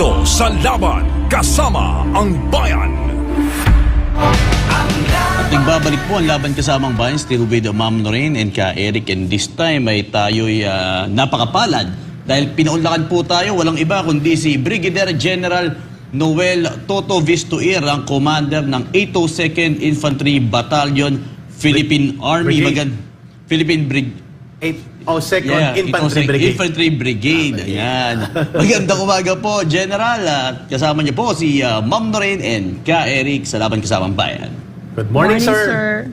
Dito sa Laban, kasama ang bayan. At nagbabalik po ang Laban Kasamang Bayan, still with Ma'am Lorraine and Ka Eric. And this time ay tayo'y napakapalad dahil pinaunlakan po tayo, walang iba kundi si Brigadier General Noel Toto Vistoir, ang commander ng 802nd Infantry Battalion, Philippine Army. Philippine 802nd Infantry Brigade. Infantry Brigade. Ayan. Magandang umaga po, General. At kasama niyo po si Ma'am Lorraine and Ka Eric sa Laban Kasamang Bayan. Good morning, sir.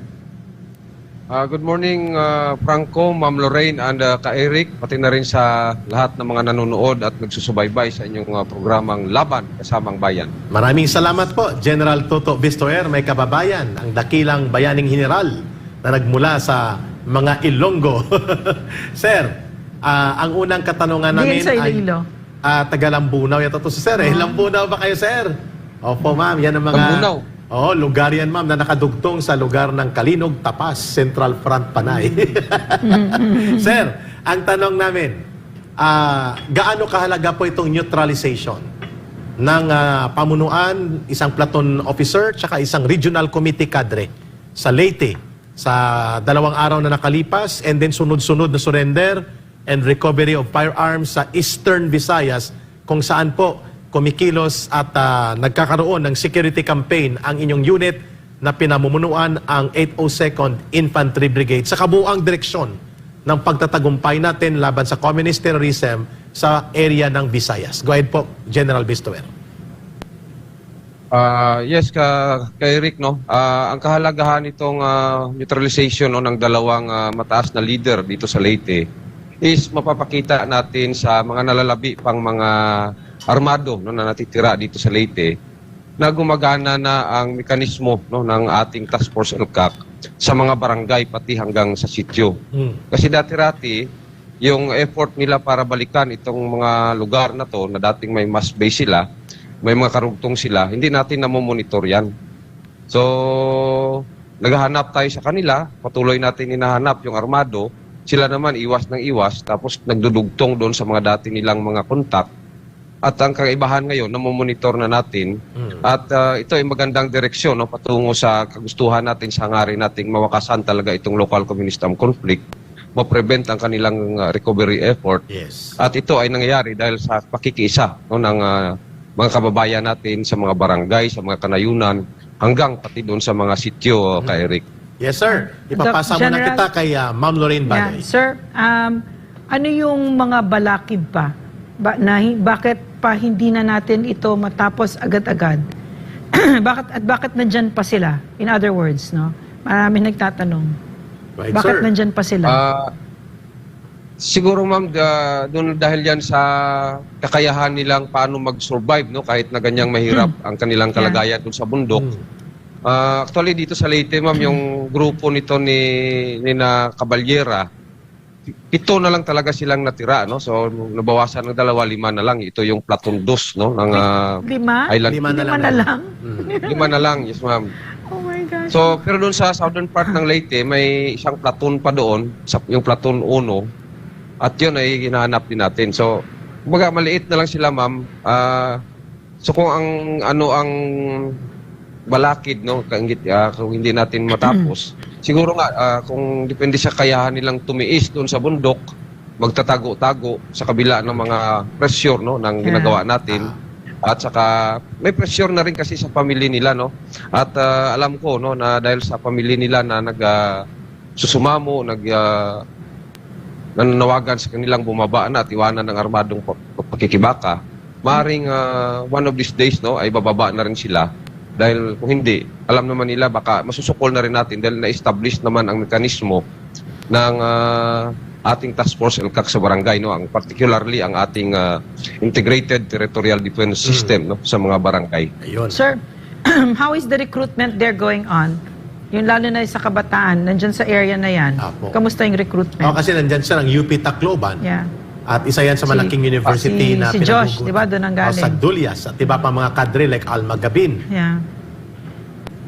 Good morning, Franco, Ma'am Lorraine, and Ka Eric, pati na rin sa lahat ng mga nanonood at nagsusubaybay sa inyong programang Laban Kasamang Bayan. Maraming salamat po, General Toto Vistoir, may kababayan, ang dakilang bayaning general na nagmula sa mga Ilonggo. Sir, ang unang katanungan namin ay taga-Lambunaw. Yato to si Sir. Lambunaw ba kayo, Sir? Opo, ma'am. Yan ang mga... Lambunaw. Oo, lugar yan, ma'am, na nakadugtong sa lugar ng Kalinog, Tapas, Central Front, Panay. Sir, ang tanong namin, gaano kahalaga po itong neutralization ng pamunuan, isang platoon officer, tsaka isang regional committee cadre sa Leyte sa 2 araw na nakalipas, and then sunod-sunod na surrender and recovery of firearms sa Eastern Visayas, kung saan po kumikilos at nagkakaroon ng security campaign ang inyong unit na pinamumunuan ang 802nd Infantry Brigade sa kabuuang direksyon ng pagtatagumpay natin laban sa communist terrorism sa area ng Visayas. Go ahead po, General Vistoir. Yes, Ka Eric, no? Ang kahalagahan nitong neutralization ng dalawang mataas na leader dito sa Leyte is mapapakita natin sa mga nalalabi pang mga armado na natitira dito sa Leyte na gumagana na ang mekanismo ng ating Task Force LCAC sa mga barangay pati hanggang sa sityo. Kasi dati-rati, yung effort nila para balikan itong mga lugar na to na dating may mass base sila, may mga karugtong sila, hindi natin namomonitor yan. So, naghahanap tayo sa kanila, patuloy natin hinahanap yung armado, sila naman iwas ng iwas, tapos nagdudugtong doon sa mga dati nilang mga kontak. At ang kaibahan ngayon, namomonitor na natin. At ito ay magandang direksyon patungo sa kagustuhan natin, sa hangarin nating mawakasan talaga itong local communist armed conflict, ma-prevent ang kanilang recovery effort. Yes. At ito ay nangyayari dahil sa pakikiisa ng mga kababayan natin sa mga barangay, sa mga kanayunan, hanggang pati doon sa mga sityo, Ka Eric. Yes, sir. Ipapasa muna kita kay Ma'am Lorraine Baday. Yeah. Sir, ano yung mga balakid pa? Bakit pa hindi na natin ito matapos agad-agad? bakit nandyan pa sila? In other words, no? Maraming nagtatanong. Right, bakit sir. nandyan pa sila? Siguro, ma'am, doon dahil yan sa kakayahan nilang paano mag-survive, no? Kahit na ganyang mahirap ang kanilang kalagayan doon sa bundok. Actually, dito sa Leyte, ma'am, yung grupo nito ni na Caballera, 7 na lang talaga silang natira, no? So, nabawasan ng 2, 5 na lang. Ito yung platoon 2, no? Ng Island. 5 na lang. 5 na lang, yes, ma'am. Oh my gosh. So, pero doon sa southern part ng Leyte, may isang platoon pa doon, yung platoon 1, at yun ay hinahanap din natin. So, kumbaga, maliit na lang sila, ma'am. So, kung ang balakid, no, kung hindi natin matapos, siguro nga, kung depende sa kayahan nilang tumiis doon sa bundok, magtatago-tago sa kabila ng mga pressure, no, ng ginagawa natin. At saka, may pressure na rin kasi sa pamilya nila, no. At alam ko, no, na dahil sa pamilya nila na susumamo, nananawagan sa kanilang bumaba na at iwanan ng armadong pakikibaka, maaaring one of these days, no, ay bababa na rin sila. Dahil kung hindi, alam naman nila baka masusukol na rin natin dahil na-establish naman ang mekanismo ng ating Task Force LCAC sa barangay, no? Particularly ang ating Integrated Territorial Defense System, no? Sa mga barangay. Ayun. Sir, how is the recruitment there going on? Yung lalo na sa kabataan, nandyan sa area na yan. Apo. Kamusta yung recruitment? Kasi nandyan siya ng UP Tacloban. Yeah. At isa yan sa malaking university na si Josh, di ba, doon ang galing? Sa Dulias. At iba pa mga kadre like Alma Gabin. Yeah.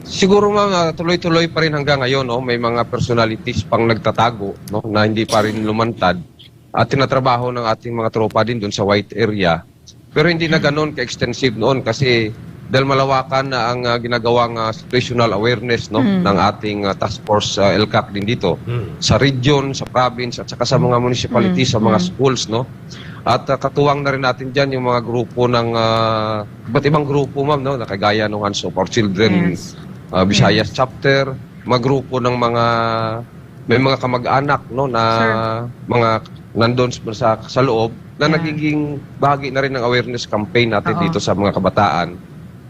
Siguro mga tuloy-tuloy pa rin hanggang ngayon, no? May mga personalities pang nagtatago, no? Na hindi pa rin lumantad. At tinatrabaho ng ating mga tropa din doon sa white area Pero hindi na ganun ka-extensive noon kasi dahil malawakan na ang ginagawang situational awareness ng ating task force LCAC din dito sa region, sa province at saka sa mga municipalities, sa mga schools, no. At katuwang na rin natin diyan yung mga grupo ng iba't ibang grupo, ma'am, no, na kagaya ng Hands of Our Children, Yes. Visayas chapter, mga grupo ng may mga kamag-anak, no, na mga nandun sa loob na Yeah. nagiging bahagi na rin ng awareness campaign natin Oo. dito sa mga kabataan.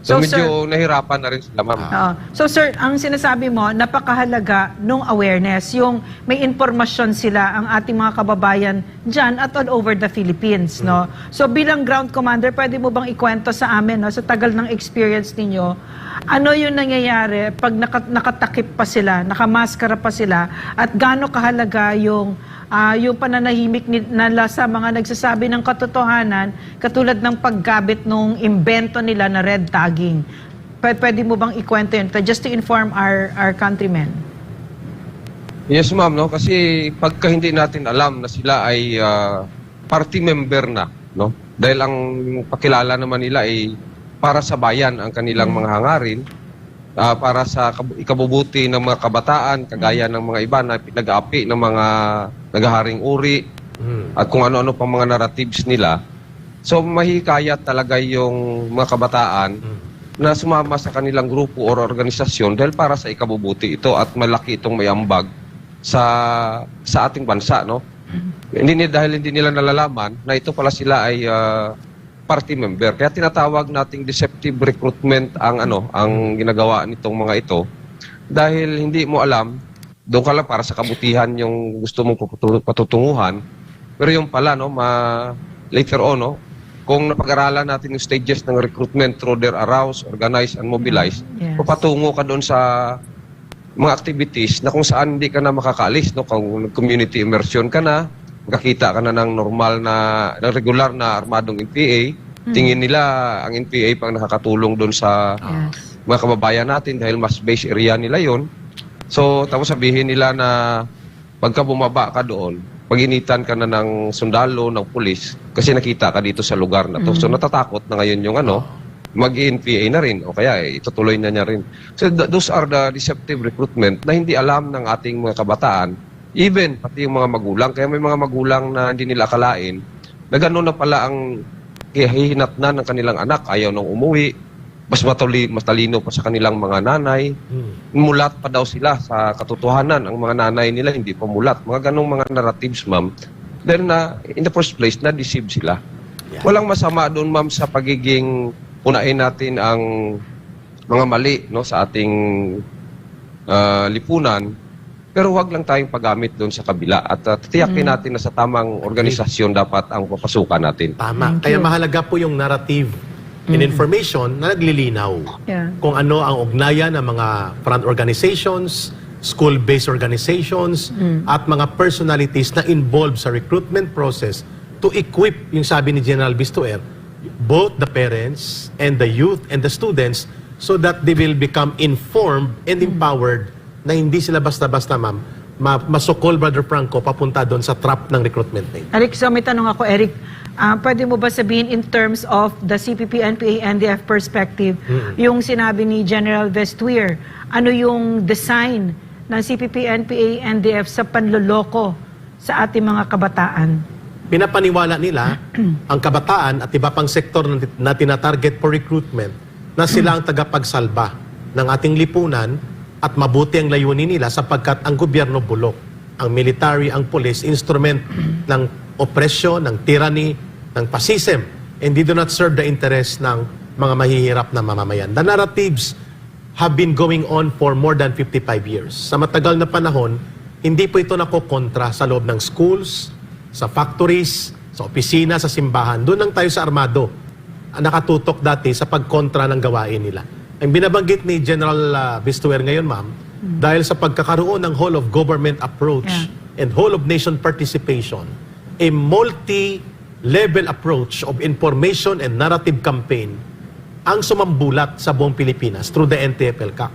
So, So, medyo nahirapan na rin sila, ma'am. Oo. So sir, ang sinasabi mo, napakahalaga nung awareness, yung may impormasyon sila ang ating mga kababayan dyan at all over the Philippines, no? So bilang ground commander, pwede mo bang ikwento sa amin, no, sa tagal ng experience ninyo, ano yung nangyayari pag nakatakip pa sila, nakamaskara pa sila, at gaano kahalaga yung pananahimik nila sa mga nagsasabi ng katotohanan, katulad ng paggamit nung imbento nila na red tagging. Pwede mo bang ikwento yun? Just to inform our countrymen. Yes, ma'am, no? Kasi pagka hindi natin alam na sila ay party member na, no? Dahil ang pakilala naman nila ay para sa bayan ang kanilang mga hangarin, para sa ikabubuti ng mga kabataan, kagaya ng mga iba na pinag-aapi ng mga naghaharing uri at kung ano-ano pang mga narratives nila. So mahikayat talaga yung mga kabataan na sumama sa kanilang grupo o organisasyon dahil para sa ikabubuti ito at malaki itong mayambag sa ating bansa, no? Dahil hindi nila nalalaman na ito pala sila ay party member. Kaya tinatawag nating deceptive recruitment ang ginagawa nitong mga ito. Dahil hindi mo alam, doon ka lang para sa kabutihan yung gusto mong patutunguhan. Pero yung pala, no, later on, no, kung napag-aralan natin yung stages ng recruitment through their arouse, organize, and mobilize, Yes. papatungo ka doon sa mga activities na kung saan hindi ka na makakaalis, no? Kung community immersion ka na, makakita ka na ng normal na, regular na armadong NPA, tingin nila ang NPA pang nakakatulong doon sa Yes. mga kababayan natin dahil mas base area nila yon. So, tapos sabihin nila na pagka bumaba ka doon, pag-initan ka na ng sundalo, ng pulis, kasi nakita ka dito sa lugar na to. So, natatakot na ngayon yung mag-NPA na rin o kaya itutuloy na niya rin. So, those are the deceptive recruitment na hindi alam ng ating mga kabataan, even pati yung mga magulang. Kaya may mga magulang na hindi nila akalain na gano'n na pala ang hihinatnan ng kanilang anak. Ayaw nang umuwi, mas matalino pa sa kanilang mga nanay. Mulat pa daw sila sa katotohanan. Ang mga nanay nila hindi pa mulat. Mga ganong mga narratives, ma'am. Then in the first place, na-deceive sila. Yeah. Walang masama doon, ma'am, sa pagiging unahin natin ang mga mali, no, sa ating lipunan. Pero huwag lang tayong paggamit doon sa kabila at tiyakin natin na sa tamang organisasyon dapat ang papasukan natin. Tama. Thank Kaya you. mahalaga po yung narrative and information na naglilinaw. Yeah. Kung ano ang ugnayan ng mga front organizations, school-based organizations, at mga personalities na involved sa recruitment process to equip, yung sabi ni General Bistuer, both the parents and the youth and the students so that they will become informed and empowered na hindi sila basta-basta, ma'am, masukol, Brother Franco, papunta doon sa trap ng recruitment na yun. Eric, so may tanong ako, Eric. Pwede mo ba sabihin in terms of the CPP, NPA, NDF perspective, yung sinabi ni General Vestuer, ano yung design ng CPP, NPA, NDF sa panloloko sa ating mga kabataan? Pinapaniwala nila ang kabataan at iba pang sektor na tinatarget for recruitment na sila ang tagapagsalba ng ating lipunan at mabuti ang layunin nila sapagkat ang gobyerno bulok. Ang military, ang police, instrument ng oppression, ng tyranny, ng fascism, and they do not serve the interest ng mga mahihirap na mamamayan. The narratives have been going on for more than 55 years. Sa matagal na panahon, hindi po ito nakokontra sa loob ng schools, sa factories, sa opisina, sa simbahan. Doon lang tayo sa armado nakatutok dati sa pagkontra ng gawain nila. Ang binabanggit ni General Bistuer ngayon, ma'am, dahil sa pagkakaroon ng whole of government approach and whole of nation participation, a multi-level approach of information and narrative campaign ang sumambulat sa buong Pilipinas through the NTF-LCAC.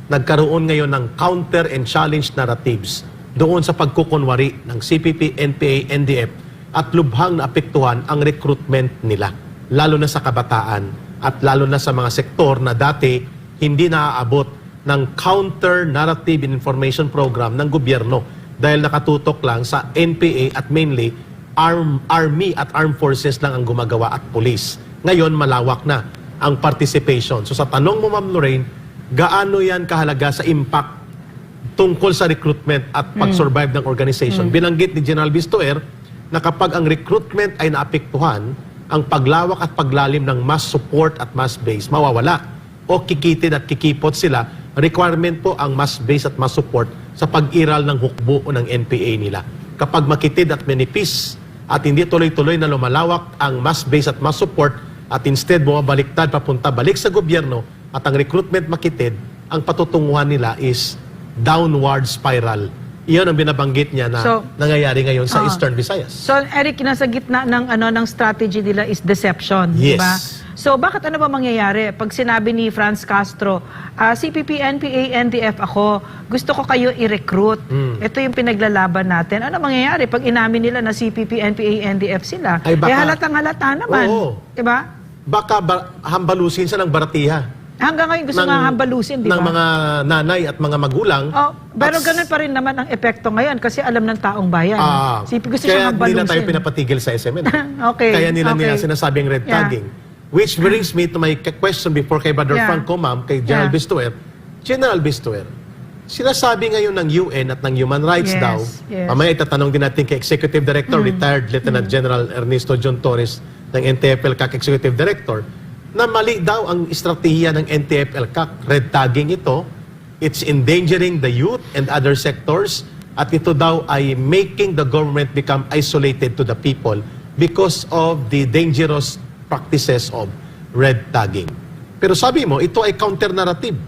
Nagkaroon ngayon ng counter and challenge narratives doon sa pagkukunwari ng CPP, NPA, NDF at lubhang naapektuhan ang recruitment nila. lalo na sa kabataan at lalo na sa mga sektor na dati hindi naaabot ng counter-narrative information program ng gobyerno dahil nakatutok lang sa NPA at mainly Army at Armed Forces lang ang gumagawa at police. Ngayon, malawak na ang participation. So sa tanong mo, Ma'am Lorraine, gaano yan kahalaga sa impact tungkol sa recruitment at pag-survive ng organization? Binanggit ni General Bistoer na kapag ang recruitment ay naapektuhan, ang paglawak at paglalim ng mass support at mass base mawawala o kikitid at kikipot sila. Requirement po ang mass base at mass support sa pag-iral ng hukbo o ng NPA nila. Kapag makitid at manipis at hindi tuloy-tuloy na lumalawak ang mass base at mass support at instead bumabaliktad papunta balik sa gobyerno at ang recruitment makitid, ang patutunguhan nila is downward spiral. Iyon ang binabanggit niya na nangyayari ngayon sa Eastern Visayas. So, Eric, nasa gitna ng strategy nila is deception, Yes. di ba? So, bakit ano ba mangyayari? Pag sinabi ni Franz Castro, CPP, NPA, NDF ako, gusto ko kayo i-recruit. Ito yung pinaglalaban natin. Ano mangyayari pag inamin nila na CPP, NPA, NDF sila? Ay, baka- halatang-halata naman. Oo. Di ba? Baka hambalusin sa ng baratiha Hanggang ngayon gusto nga hambalusin, di ba? ng mga nanay at mga magulang. Oh, pero ganun pa rin naman ang epekto ngayon kasi alam ng taong bayan. Gusto Kaya siyang nila hambalusin. tayo pinapatigil sa SMN. Okay, Kaya nila okay. sinasabing red Yeah. tagging. Which brings me to my question before kay Brother Yeah. Franco, ma'am, kay General Yeah. Bistoer. General Bistoer, sinasabi ngayon ng UN at ng Human Rights Yes, daw, yes. mamaya itatanong din natin kay Executive Director, retired Lieutenant General Ernesto John Torres ng NTF-ELCAC Executive Director, na mali daw ang estratehiya ng NTF-ELCAC. Red tagging ito, it's endangering the youth and other sectors, at ito daw ay making the government become isolated to the people because of the dangerous practices of red tagging. Pero sabi mo, ito ay counter-narrative.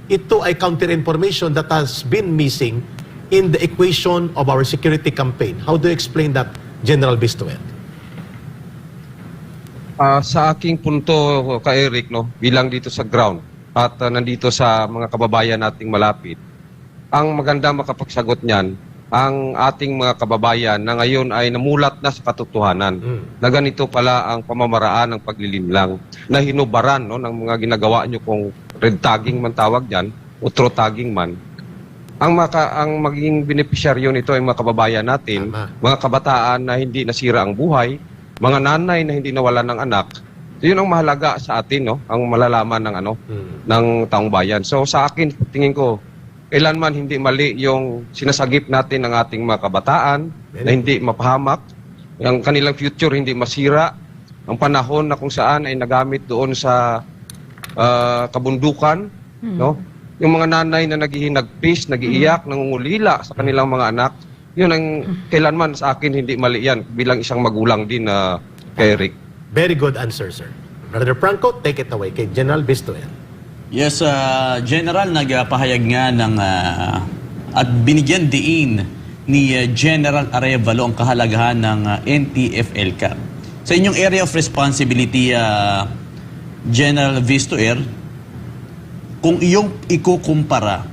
Ito ay counter-information that has been missing in the equation of our security campaign. How do you explain that, General Bistoer? Sa aking punto, ka Eric, no, bilang dito sa ground at nandito sa mga kababayan nating malapit, ang maganda makapagsagot niyan, ang ating mga kababayan na ngayon ay namulat na sa katotohanan na ganito pala ang pamamaraan ng paglilinlang na hinubaran, no, ng mga ginagawa nyo kung red tagging man tawag dyan o true tagging man. Ang magiging benepisyaryo nito ay mga kababayan natin, mga kabataan na hindi nasira ang buhay, mga nanay na hindi nawalan ng anak. So, yun ang mahalaga sa atin, no, ang malalaman ng ng taong bayan. So sa akin, tingin ko, kailanman hindi mali yung sinasagip natin ng ating mga kabataan na hindi mapahamak, ang kanilang future hindi masira, ang panahon na kung saan ay nagamit doon sa kabundukan, no? Yung mga nanay na naghihinagpis, nagiiyak, nangungulila sa kanilang mga anak, yun ang kailanman sa akin hindi mali yan bilang isang magulang din na Eric. Very good answer, sir. Brother Franco, take it away kay General Bistoer. Yes, General, nagpahayag nga ng at binigyan diin ni General Arevalo ang kahalagahan ng NTF-ELCAC. Sa inyong area of responsibility, General Bistoer, kung iyong ikukumpara,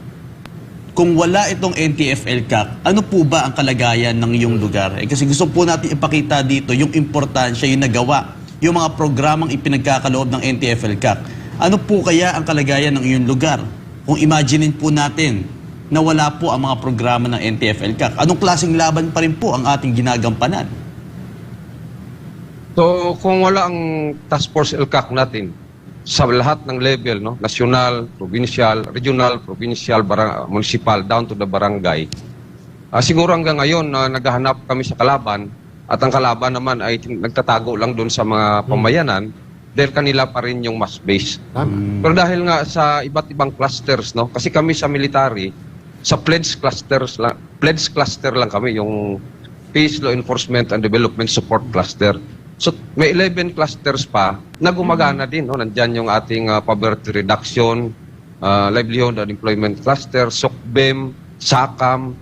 kung wala itong NTF-ELCAC, ano po ba ang kalagayan ng iyong lugar? Kasi gusto po natin ipakita dito yung importansya, yung nagawa, yung mga programang ipinagkakaloob ng NTF-ELCAC. Ano po kaya ang kalagayan ng iyong lugar? Kung imaginein po natin na wala po ang mga programa ng NTF-ELCAC, anong klaseng laban pa rin po ang ating ginagampanan? So kung wala ang Task Force ELCAC natin sa lahat ng level, no, national, provincial, regional, provincial, municipal, down to the barangay, siguro hanggang ngayon naghahanap kami sa kalaban at ang kalaban naman ay nagtatago lang doon sa mga pamayanan dahil kanila pa rin yung mass base. Pero dahil nga sa iba't ibang clusters, no, kasi kami sa military, sa pledge cluster lang kami, yung Peace, Law Enforcement and Development Support Cluster. So may 11 clusters pa na gumagana din, no? Nandyan yung ating poverty reduction, livelihood and employment cluster, SOCBEM, SACAM,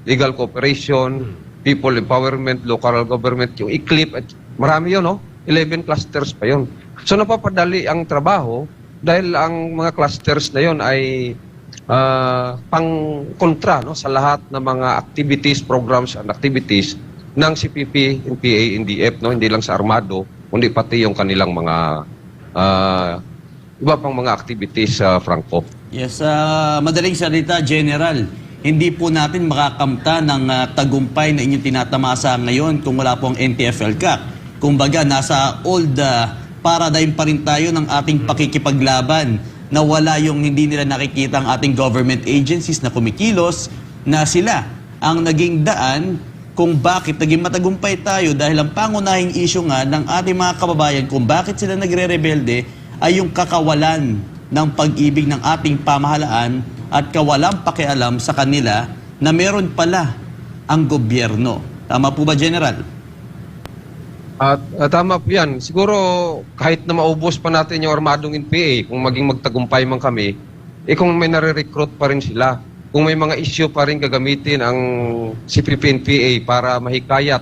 legal cooperation, people empowerment, local government, yung ICLIP, at marami yun, no? 11 clusters pa yun. So napapadali ang trabaho dahil ang mga clusters na yun ay pang-kontra, no, sa lahat ng mga activities, programs and activities ng CPP, NPA, NDF, no, hindi lang sa armado, kundi pati yung kanilang mga iba pang mga activities sa Franco. Yes, madaling salita, General, hindi po natin makakamta ng tagumpay na inyong tinatamasa ngayon kung wala po ang NTF-ELCAC. Kumbaga, nasa old paradigm pa rin tayo ng ating pakikipaglaban na wala yung hindi nila nakikita ang ating government agencies na kumikilos, na sila ang naging daan kung bakit naging matagumpay tayo dahil ang pangunahing issue nga ng ating mga kababayan kung bakit sila nagre-rebelde ay yung kakawalan ng pag-ibig ng ating pamahalaan at kawalang pakialam sa kanila na meron pala ang gobyerno. Tama po ba, General? At tama po yan. Siguro kahit na maubos pa natin yung armadong NPA, kung maging magtagumpay man kami, kung may nare-recruit pa rin sila. Kung may mga issue pa rin gagamitin ang CPP-NPA para mahikayat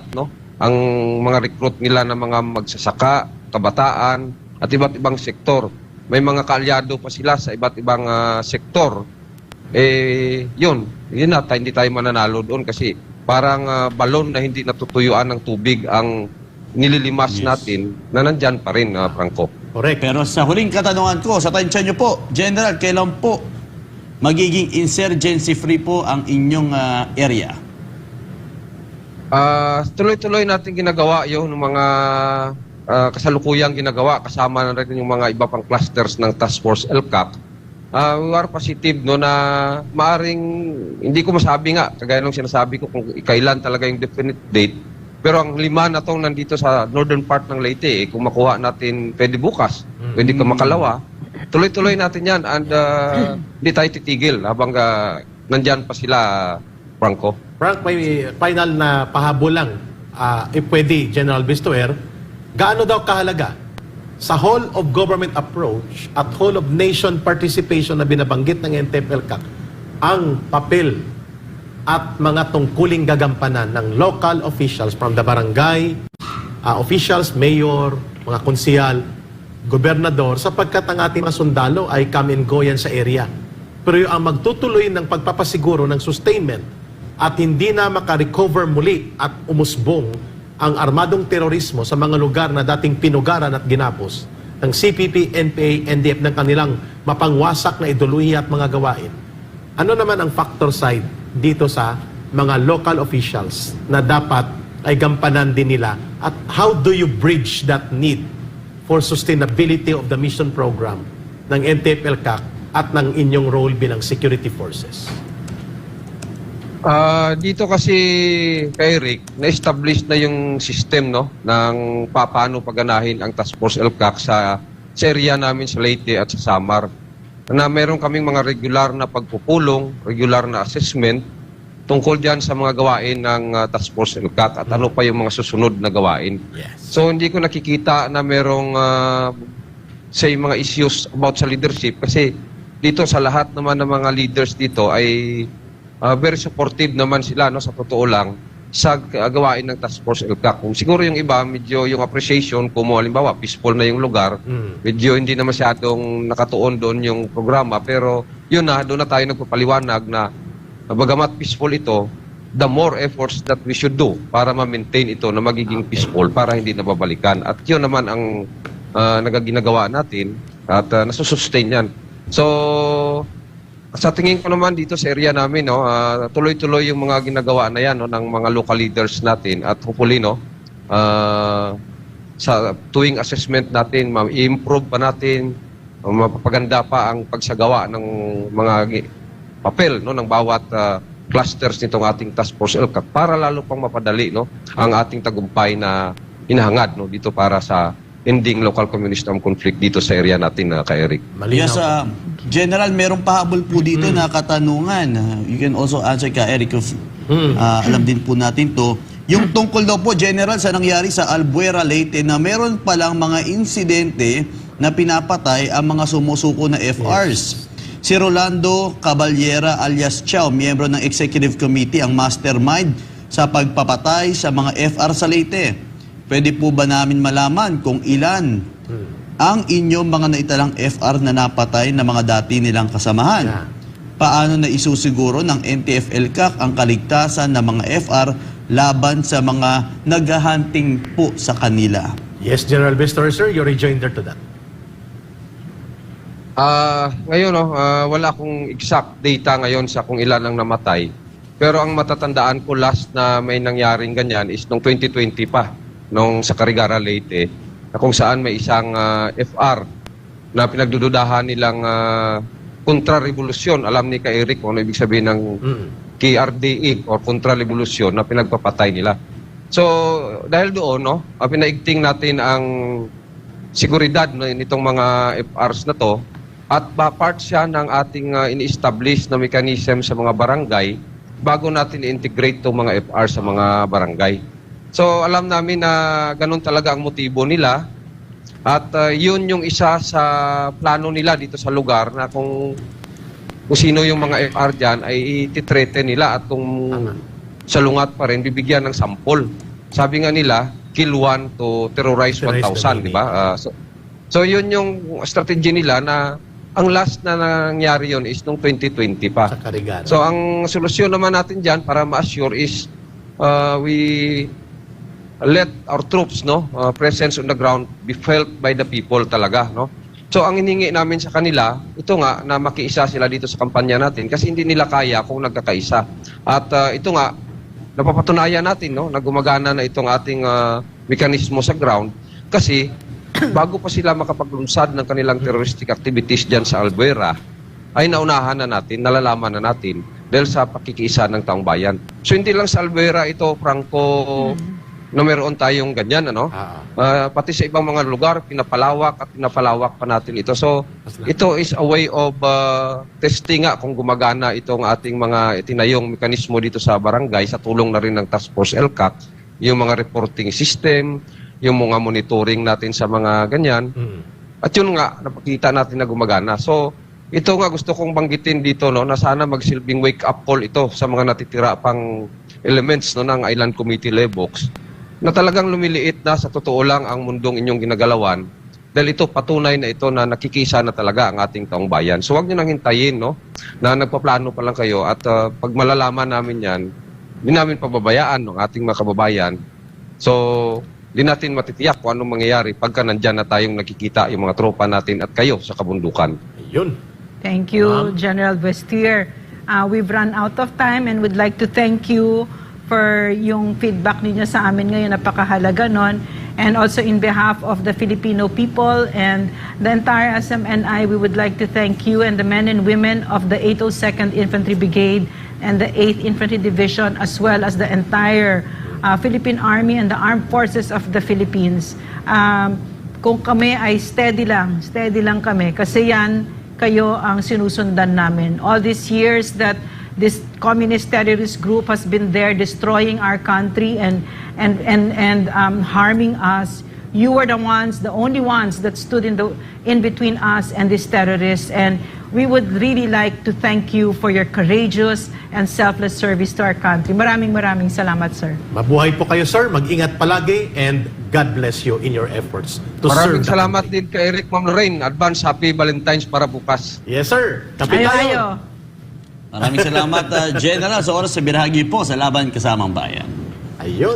ang mga recruit nila ng mga magsasaka, kabataan, at iba't ibang sektor. May mga kaalyado pa sila sa iba't ibang sektor. Yun na, hindi tayo mananalo doon kasi parang balon na hindi natutuyuan ng tubig ang nililimas natin na nandyan pa rin, Franco. Correct. Pero sa huling katanungan ko, sa tansya nyo po, General, kailan po magiging insurgency-free po ang inyong area? Tuloy-tuloy natin ginagawa yung mga kasalukuyang ginagawa kasama na rin yung mga iba pang clusters ng Task Force ELCAC. We are positive na maaring, hindi ko masabi nga, kagaya ng sinasabi ko kung kailan talaga yung definite date. Pero ang 5 na tong nandito sa northern part ng Leyte, kung makuha natin, pwede bukas, pwede ka makalawa, tuloy-tuloy natin yan and hindi tayo titigil habang nandyan pa sila, Franco. Frank, may final na pahabol lang. If pwede, General Bistuer, gaano daw kahalaga sa whole of government approach at whole of nation participation na binabanggit ng NTF-ELCAC ang papel at mga tungkuling gagampanan ng local officials from the barangay, officials, mayor, mga konsihal, gobernador, sapagkat ang ating mga sundalo ay come and go yan sa area. Pero yung ang magtutuloy ng pagpapasiguro ng sustainment at hindi na makarecover muli at umusbong ang armadong terorismo sa mga lugar na dating pinugaran at ginapos ng CPP, NPA, NDF ng kanilang mapangwasak na ideolohiya at mga gawain. Ano naman ang factor side dito sa mga local officials na dapat ay gampanan din nila? At how do you bridge that need for sustainability of the mission program ng NTF-ELCAC at ng inyong role bilang security forces? Dito kasi kay Rick, na-establish na yung system ng paano paganahin ang Task Force ELCAC sa area namin sa Leyte at sa Samar. Na meron kaming mga regular na pagpupulong, regular na assessment tungkol diyan sa mga gawain ng Task Force ELCAC at ano pa yung mga susunod na gawain. Yes. So hindi ko nakikita na merong say mga issues about sa leadership kasi dito sa lahat naman ng mga leaders dito ay very supportive naman sila sa totoo lang sa gawain ng Task Force ELCAC. Kung siguro yung iba, medyo yung appreciation, kung halimbawa peaceful na yung lugar, medyo hindi na masyadong nakatuon doon yung programa. Pero yun doon na tayo nagpapaliwanag na bagamat peaceful ito, the more efforts that we should do para ma-maintain ito na magiging peaceful para hindi nababalikan. At yun naman ang nagaginagawa natin at nasusustain yan. So, sa tingin ko naman dito sa area namin, tuloy-tuloy yung mga ginagawa na yan ng mga local leaders natin at hopefully sa tuwing assessment natin, ma-improve pa natin, mapapaganda pa ang pagsagawa ng mga papel ng bawat clusters nitong ating Task Force ELCAC para lalo pang mapadali ang ating tagumpay na hinahangad dito para sa ending local communist armed conflict dito sa area natin, kay Eric. Yes, General, meron pahabol po dito na katanungan. You can also answer ka, Eric, if alam din po natin to. Yung tungkol daw po, General, sa nangyari sa Albuera, Leyte, na meron palang mga insidente na pinapatay ang mga sumusuko na FRs. Si Rolando Caballera alias Chow, miyembro ng Executive Committee, ang mastermind sa pagpapatay sa mga FR sa Leyte. Pwede po ba namin malaman kung ilan ang inyong mga naitalang FR na napatay na mga dati nilang kasamahan? Paano na isusiguro ng NTF-ELCAC ang kaligtasan ng mga FR laban sa mga naghahunting po sa kanila? Yes, General Vistor, sir, your rejoinder to that. Ngayon, wala akong exact data ngayon sa kung ilan ang namatay. Pero ang matatandaan ko last na may nangyaring ganyan is noong 2020 pa, nung sa Carigara, Leyte, na kung saan may isang FR na pinagdududahan nilang kontra-revolusyon. Alam ni Ka Eric kung ano ibig sabihin ng KRDE or kontra-revolusyon na pinagpapatay nila. So, dahil doon, pinaigting natin ang seguridad nitong mga FRs na to at part siya ng ating ini-establish na mechanism sa mga barangay bago natin i-integrate itong mga FR sa mga barangay. So, alam namin na ganun talaga ang motibo nila at yun yung isa sa plano nila dito sa lugar na kung sino yung mga FR dyan ay ititrete nila at kung salungat pa rin, bibigyan ng sampol. Sabi nga nila, kill 1 to terrorize 1,000, di ba? So yun yung strategy nila na ang last na nangyari yun is nung 2020 pa. Sa Carigara. So ang solusyon naman natin dyan para ma-assure is we let our troops presence on the ground be felt by the people talaga. So ang hiningi namin sa kanila, ito nga na makiisa sila dito sa kampanya natin kasi hindi nila kaya kung nagkakaisa. At ito nga, napapatunayan natin na gumagana na itong ating mekanismo sa ground kasi bago pa sila makapaglunsad ng kanilang terroristic activities dyan sa Albuera, ay naunahan na natin, nalalaman na natin dahil sa pakikiisa ng taong bayan. So hindi lang sa Albuera ito, Franco, na meron tayong ganyan, pati sa ibang mga lugar, pinapalawak pa natin ito. So, ito is a way of testing kung gumagana itong ating mga itinayong mekanismo dito sa barangay sa tulong na rin ng Task Force LCAC, yung mga reporting system, yung mga monitoring natin sa mga ganyan. At yun nga, napakita natin na gumagana. So, ito nga gusto kong banggitin dito na sana magsilbing wake-up call ito sa mga natitira pang elements ng Island Committee Lebox na talagang lumiliit na sa totoo lang ang mundong inyong ginagalawan dahil ito patunay na ito na nakikisa na talaga ang ating taong bayan. So huwag nyo nang hintayin na nagpaplano pa lang kayo at pag malalaman namin yan, hindi namin pababayaan ng ating mga kababayan. So hindi natin matitiyak kung anong mangyayari pagka nandyan na tayong nakikita yung mga tropa natin at kayo sa kabundukan. Yun. Thank you, General Vestier. We've run out of time and would like to thank you for yung feedback ninyo sa amin ngayon, napakahalaga nun. And also in behalf of the Filipino people and the entire SMNI, we would like to thank you and the men and women of the 802nd Infantry Brigade and the 8th Infantry Division as well as the entire Philippine Army and the Armed Forces of the Philippines. Kung kami ay steady lang kami kasi yan kayo ang sinusundan namin. All these years that this communist terrorist group has been there destroying our country and harming us. You were the only ones that stood in between us and these terrorists. And we would really like to thank you for your courageous and selfless service to our country. Maraming salamat, sir. Mabuhay po kayo, sir. Mag-ingat palagi and God bless you in your efforts to serve Maraming the salamat country. din kay Eric, Ma'am Lorraine. Advance Happy Valentine's para bukas. Yes, sir. Kapit tayo. Maraming salamat, General, sa oras sa Birahagi po sa Laban Kasamang Bayan. Ayun.